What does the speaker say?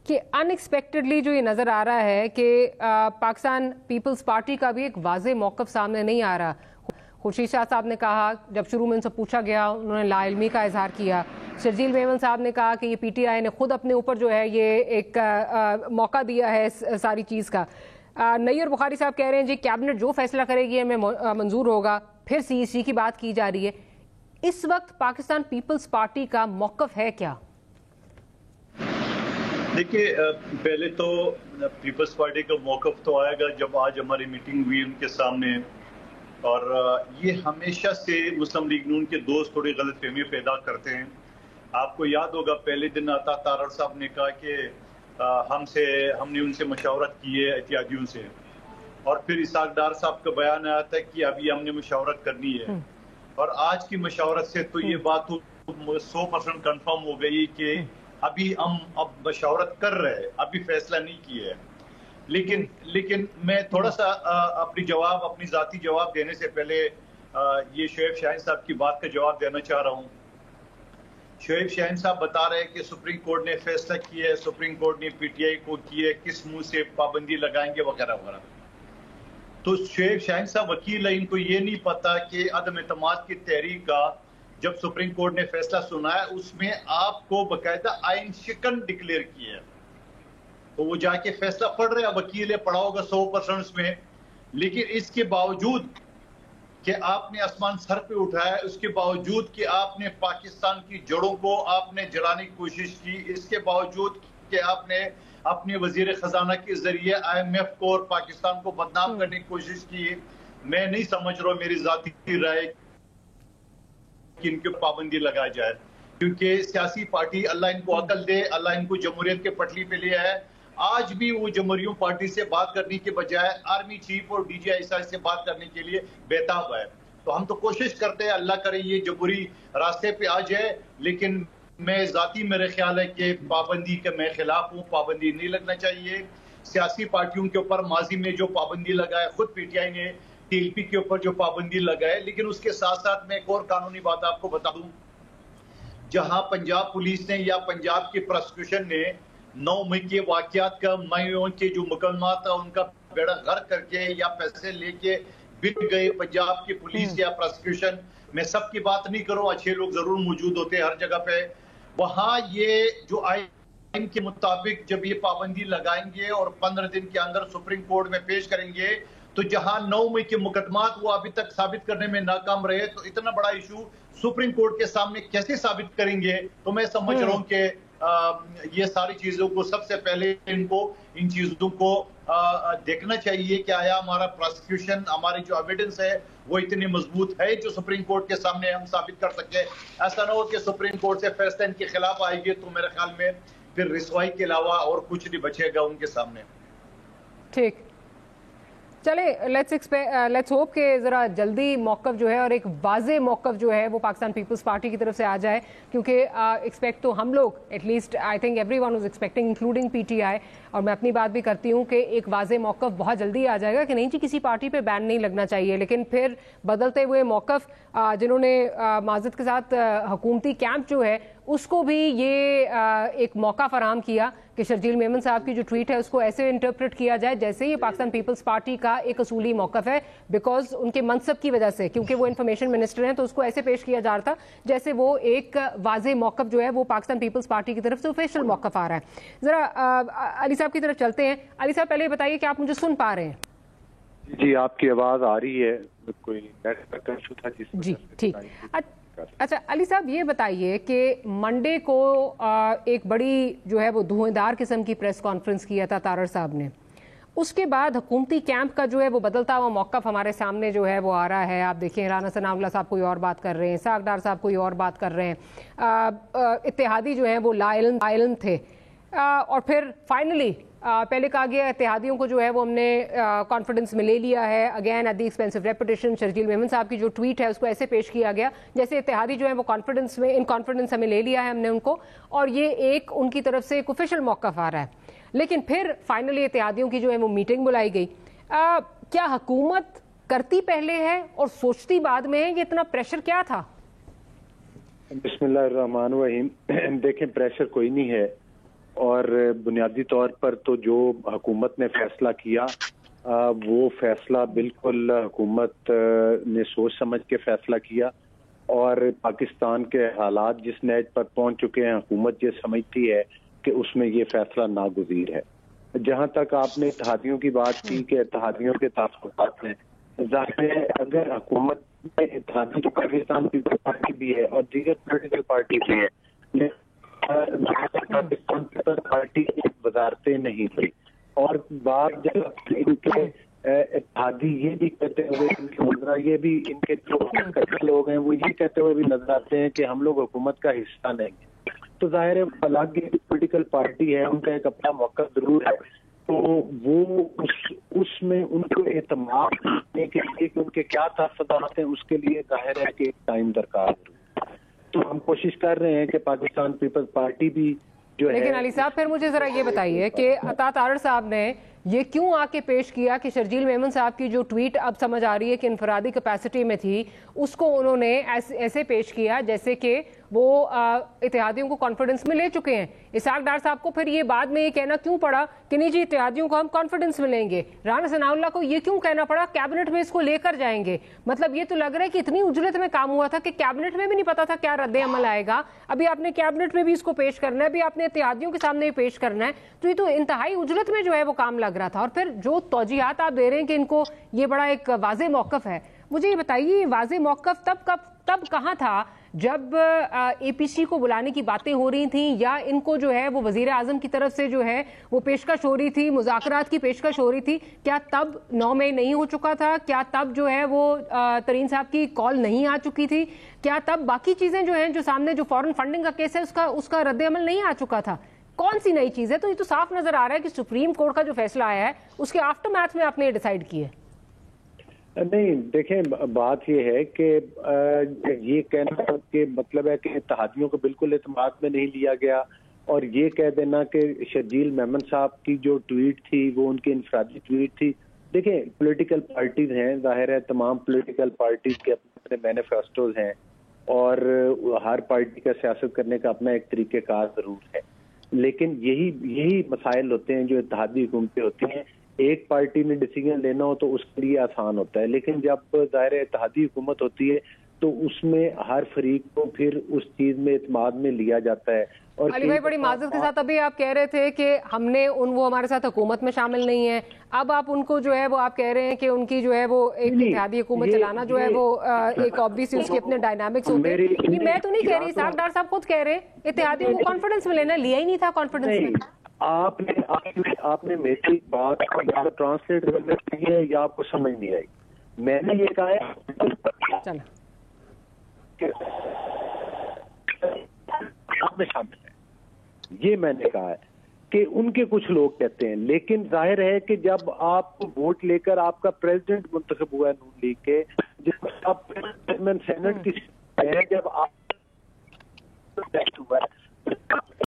کہ انیکسپیکٹڈلی جو یہ نظر آ رہا ہے کہ پاکستان پیپلز پارٹی کا بھی ایک واضح موقف سامنے نہیں آ رہا. خورشید شاہ صاحب نے کہا, جب شروع میں ان سے پوچھا گیا انہوں نے لا علمی کا اظہار کیا. شرجیل میمن صاحب نے کہا کہ یہ پی ٹی آئی نے خود اپنے اوپر جو ہے یہ ایک موقع دیا ہے ساری چیز کا. نیر بخاری صاحب کہہ رہے ہیں جی کیبنٹ جو فیصلہ کرے گی ہمیں منظور ہوگا. پھر سی ای سی کی بات کی جا رہی ہے. اس وقت پاکستان پیپلز پارٹی کا موقف ہے کیا؟ دیکھیے, پہلے تو پیپلز پارٹی کا موقف تو آئے گا جب آج ہماری میٹنگ ہوئی ان کے سامنے, اور یہ ہمیشہ سے مسلم لیگ نون کے دوست تھوڑی غلط فہمی پیدا کرتے ہیں. آپ کو یاد ہوگا پہلے دن عطا تارڑ صاحب نے کہا کہ ہم نے ان سے مشاورت کی ہے اتحادیوں سے, اور پھر اسحاق ڈار صاحب کا بیان آیا تھا کہ ابھی ہم نے مشاورت کرنی ہے. اور آج کی مشاورت سے تو یہ بات 100% کنفرم ہو گئی کہ ابھی ہم مشاورت کر رہے ہیں, ابھی فیصلہ نہیں کیا ہے. لیکن میں تھوڑا سا اپنی ذاتی جواب دینے سے پہلے یہ شعیب شاہین صاحب کی بات کا جواب دینا چاہ رہا ہوں. شعیب شاہین صاحب بتا رہے ہیں کہ سپریم کورٹ نے فیصلہ کیا ہے, سپریم کورٹ نے پی ٹی آئی کو کی ہے, کس منہ سے پابندی لگائیں گے وغیرہ وغیرہ. تو شعیب شاہین صاحب وکیل ہے, ان کو یہ نہیں پتا کہ عدم اعتماد کی تحریک کا جب سپریم کورٹ نے فیصلہ سنا ہے اس میں آپ کو باقاعدہ آئین شکن ڈکلیئر کیا ہے. تو وہ جا کے فیصلہ پڑھ رہے ہیں, وکیل ہے, پڑھا ہوگا 100% اس میں. لیکن اس کے باوجود کہ آپ نے آسمان سر پہ اٹھایا, اس کے باوجود کہ آپ نے پاکستان کی جڑوں کو آپ نے جلانے کی کوشش کی, اس کے باوجود کہ آپ نے اپنے وزیر خزانہ کے ذریعے آئی ایم ایف کو اور پاکستان کو بدنام کرنے کی کوشش کی, میں نہیں سمجھ رہا, میری ذاتی رائے کہ ان کے پابندی لگایا جائے. کیونکہ سیاسی پارٹی, اللہ ان کو عقل دے, اللہ ان کو جمہوریت کے پٹلی پہ لیا ہے. آج بھی وہ جمہوریوں پارٹی سے بات کرنے کے بجائے آرمی چیف اور ڈی جی آئی سے بات کرنے کے لیے بےتاب ہے. تو ہم تو کوشش کرتے ہیں اللہ کرے یہ جمہوری راستے پہ آ جائے, لیکن میں ذاتی میرے خیال ہے کہ پابندی کے میں خلاف ہوں. پابندی نہیں لگنا چاہیے. سیاسی پارٹیوں کے اوپر ماضی میں جو پابندی لگائے, خود پی ٹی آئی نے ٹی ایل پی کے اوپر جو پابندی لگائے, لیکن اس کے ساتھ ساتھ میں ایک اور قانونی بات آپ کو بتا دوں. جہاں پنجاب پولیس نے یا پنجاب کی پروسیکیوشن نے 9 مئی کے واقعات کا کے جو مقدمات ان کا بیڑا غرق کر کے یا پیسے لے کے بک گئے پنجاب کی پولیس یا پروسیکیوشن, میں سب کی بات نہیں کروں, اچھے لوگ ضرور موجود ہوتے ہیں ہر جگہ پہ. وہاں یہ جو آئین کے مطابق جب یہ پابندی لگائیں گے اور 15 دن کے اندر سپریم کورٹ میں پیش کریں گے, تو جہاں 9 مئی کے مقدمات وہ ابھی تک ثابت کرنے میں ناکام رہے, تو اتنا بڑا ایشو سپریم کورٹ کے سامنے کیسے ثابت کریں گے. تو میں سمجھ رہا ہوں کہ یہ ساری چیزوں کو سب سے پہلے ان چیزوں کو دیکھنا چاہیے کہ آیا ہمارا پروسیکیوشن, ہماری جو ایویڈنس ہے وہ اتنی مضبوط ہے جو سپریم کورٹ کے سامنے ہم ثابت کر سکیں. ایسا نہ ہو کہ سپریم کورٹ سے فیصلہ ان کے خلاف آئے گی, تو میرے خیال میں پھر رسوائی کے علاوہ اور کچھ نہیں بچے گا ان کے سامنے. ٹھیک, چلے لیٹس ہوپ کہ ذرا جلدی موقف جو ہے اور ایک واضح موقف جو ہے وہ پاکستان پیپلز پارٹی کی طرف سے آ جائے. کیونکہ ایکسپیکٹ تو ہم لوگ at least I think everyone was expecting including P T I, اور میں اپنی بات بھی کرتی ہوں کہ ایک واضح موقف بہت جلدی آ جائے گا کہ نہیں جی کسی پارٹی پہ بین نہیں لگنا چاہیے. لیکن پھر بدلتے ہوئے موقف, جنہوں نے معذرت کے ساتھ حکومتی کیمپ جو ہے اس کو بھی یہ ایک موقع فراہم کیا کہ شرجیل میمن صاحب کی جو ٹویٹ ہے اس کو ایسے انٹرپریٹ کیا جائے جیسے یہ پاکستان پیپلز پارٹی کا ایک اصولی موقف ہے, بیکاز ان کے منصب کی وجہ سے, کیونکہ وہ انفارمیشن منسٹر ہیں, تو اس کو ایسے پیش کیا جا رہا تھا جیسے وہ ایک واضح موقف جو ہے وہ پاکستان پیپلز پارٹی کی طرف سے آفیشیل موقف آ رہا ہے. ذرا علی صاحب کی طرف چلتے ہیں. علی صاحب پہلے یہ بتائیے کہ آپ مجھے سن پا رہے ہیں؟ جی آپ کی آواز آ رہی ہے, کوئی نیٹ ورک ایشو تھا جس جی ٹھیک. اچھا علی صاحب یہ بتائیے کہ منڈے کو ایک بڑی جو ہے وہ دھوئیں دار قسم کی پریس کانفرنس کیا تھا تارڑ صاحب نے, اس کے بعد حکومتی کیمپ کا جو ہے وہ بدلتا ہوا موقف ہمارے سامنے جو ہے وہ آ رہا ہے. آپ دیکھیں رانا ثناء اللہ صاحب کوئی اور بات کر رہے ہیں, اسحاق ڈار صاحب کوئی اور بات کر رہے ہیں, اتحادی جو ہیں وہ لا علم تھے, اور پھر فائنلی پہلے کہا گیا اتحادیوں کو جو ہے وہ ہم نے کانفیڈنس میں لے لیا ہے. Again at the expense of reputation, Sharjeel Memon صاحب کی جو ٹویٹ ہے اس کو ایسے پیش کیا گیا جیسے اتحادی جو ہے وہ کانفیڈنس ہمیں لے لیا ہے ہم نے ان کو, اور یہ ایک ان کی طرف سے ایک آفیشیل موقف آ رہا ہے. لیکن پھر فائنلی اتحادیوں کی جو ہے وہ میٹنگ بلائی گئی. کیا حکومت کرتی پہلے ہے اور سوچتی بعد میں ہے, یہ اتنا پریشر کیا تھا؟ بسم اللہ الرحمن الرحیم. دیکھیں پریشر کوئی نہیں ہے, اور بنیادی طور پر تو جو حکومت نے فیصلہ کیا وہ فیصلہ بالکل حکومت نے سوچ سمجھ کے فیصلہ کیا، اور پاکستان کے حالات جس نیج پر پہنچ چکے ہیں حکومت یہ سمجھتی ہے کہ اس میں یہ فیصلہ ناگزیر ہے۔ جہاں تک آپ نے اتحادیوں کی بات کی کہ اتحادیوں کے تعلقات ہیں، ظاہر ہے اگر حکومت میں اتحادی تو پاکستان پیپلز پارٹی بھی ہے اور دیگر پولیٹیکل پارٹی بھی ہے، پاکستان پیپلز پارٹی کی وزارتیں نہیں تھی، اور بعد جب ان کے اتحادی یہ بھی کہتے ہوئے یہ بھی ان کے جو لوگ ہیں وہ یہ کہتے ہوئے بھی نظر آتے ہیں کہ ہم لوگ حکومت کا حصہ نہیں ہیں، تو ظاہر ہے الگ پولیٹیکل پارٹی ہے، ان کا ایک اپنا موقع ضرور ہے، تو وہ اس میں ان کو اعتماد کرنے کے لیے کہ ان کے کیا تاثرات ہیں اس کے لیے ظاہر ہے کہ ایک ٹائم درکار ہے۔ تو ہم کوشش کر رہے ہیں کہ پاکستان پیپلز پارٹی بھی جو ہے، لیکن علی صاحب پھر مجھے ذرا یہ بتائیے کہ عطا تارڑ صاحب نے یہ کیوں آ کے پیش کیا کہ شرجیل میمن صاحب کی جو ٹویٹ اب سمجھ آ رہی ہے کہ انفرادی کیپیسٹی میں تھی، اس کو انہوں نے ایسے پیش کیا جیسے کہ وہ اتحادیوں کو کانفیڈنس میں لے چکے ہیں۔ اسحاق ڈار صاحب کو پھر یہ بعد میں یہ کہنا کیوں پڑا کہ نہیں جی اتحادیوں کو ہم کانفیڈنس میں لیں گے؟ رانا ثناء اللہ کو یہ کیوں کہنا پڑا کیبنٹ میں اس کو لے کر جائیں گے؟ مطلب یہ تو لگ رہا ہے کہ اتنی اجلت میں کام ہوا تھا کہ کیبنٹ میں بھی نہیں پتا تھا کیا رد عمل آئے گا، ابھی آپ نے کیبنٹ میں بھی اس کو پیش کرنا ہے، ابھی آپ نے اتحادیوں کے سامنے بھی پیش کرنا ہے، تو یہ تو انتہائی اجلت میں جو ہے وہ کام لگ رہا تھا۔ اور پھر جو توجیہات آپ دے رہے ہیں کہ ان کو یہ بڑا ایک واضح موقف ہے، مجھے یہ بتائیے واضح موقف تب کہاں تھا جب اے پی سی کو بلانے کی باتیں ہو رہی تھیں، یا ان کو جو ہے وہ وزیر اعظم کی طرف سے جو ہے وہ پیشکش ہو رہی تھی، مذاکرات کی پیشکش ہو رہی تھی؟ کیا تب 9 مئی نہیں ہو چکا تھا؟ کیا تب جو ہے وہ ترین صاحب کی کال نہیں آ چکی تھی؟ کیا تب باقی چیزیں جو ہیں جو سامنے جو فورن فنڈنگ کا کیس ہے اس کا رد عمل نہیں آ چکا تھا؟ کون سی نئی چیز ہے؟ تو یہ تو صاف نظر آ رہا ہے کہ سپریم کورٹ کا جو فیصلہ آیا ہے اس کے آفٹر میتھ میں آپ نے یہ ڈیسائیڈ کیا ہے۔ نہیں دیکھیں، بات یہ ہے کہ یہ کہنا کہ مطلب ہے کہ اتحادیوں کو بالکل اعتماد میں نہیں لیا گیا، اور یہ کہہ دینا کہ شرجیل میمن صاحب کی جو ٹویٹ تھی وہ ان کی انفرادی ٹویٹ تھی۔ دیکھیں پولیٹیکل پارٹیز ہیں، ظاہر ہے تمام پولیٹیکل پارٹیز کے اپنے مینیفیسٹوز ہیں، اور ہر پارٹی کا سیاست کرنے کا اپنا ایک طریقہ کار ضرور ہے، لیکن یہی مسائل ہوتے ہیں جو اتحادی حکومتیں ہوتی ہیں۔ ایک پارٹی نے ڈیسیجن لینا ہو تو اس کے لیے آسان ہوتا ہے، لیکن جب ظاہر اتحادی حکومت ہوتی ہے تو اس میں ہر فریق کو پھر اس چیز میں اعتماد میں لیا جاتا ہے۔ اور علی بھائی بڑی معذرت کے ساتھ ابھی آپ کہہ رہے تھے کہ ہم نے وہ ہمارے ساتھ حکومت میں شامل نہیں ہے، اب آپ ان کو جو ہے وہ آپ کہہ رہے ہیں کہ ان کی جو ہے وہ ایک اتحادی حکومت چلانا جو ہے وہ ایک آبویسلی اس کے اپنے ڈائنامکس ہوتے ہیں۔ یہ میں تو نہیں کہہ رہی، اسحاق ڈار صاحب خود کہہ رہے ہیں اتحادیوں کو کانفیڈنس میں لینا، لیا ہی نہیں تھا کانفیڈنس میں۔ آپ نے میری بات کو ٹرانسلیٹ کی ہے یا آپ کو سمجھ نہیں آئی؟ میں نے یہ کہا ہے میں شامل ہے، یہ میں نے کہا ہے کہ ان کے کچھ لوگ کہتے ہیں، لیکن ظاہر ہے کہ جب آپ کو ووٹ لے کر آپ کا پریزیڈنٹ منتخب ہوا ہے نون لیگ کے، جب آپ چیئرمین سینٹ کی جب آپ ہوا ہے